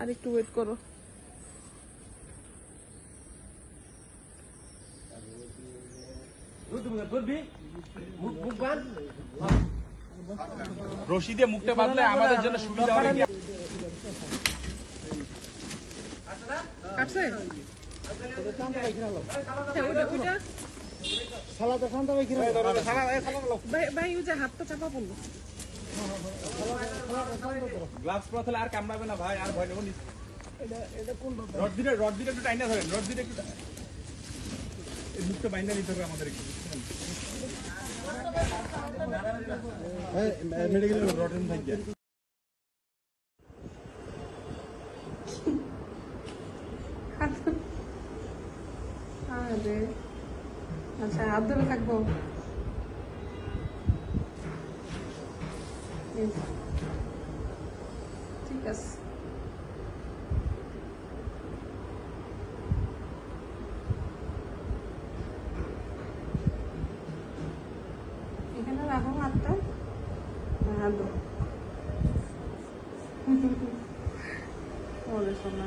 আর একটু ওয়েট করো। রশি দিয়ে মুখটা বাঁধলে আমাদের জন্য সুবিধা হবে। কাটছে? ভাই ওই যে হাতটা চাপা পড়লো। গ্লাভস পরা তাহলে আর কামড়াবে না ভাই, আর ভয় নেব। রড দিলে একটু টাইনা ধরেন, রড দিলে একটু মুখটা বাইন্দা নিতে হবে আমাদের একটু। মেডিকেল রড থাকি আচ্ছা, হাত ধরে থাকবো। ঠিক আছে, এখানে রাখো হাতটা। হাত ধরো। ওরে সোনা।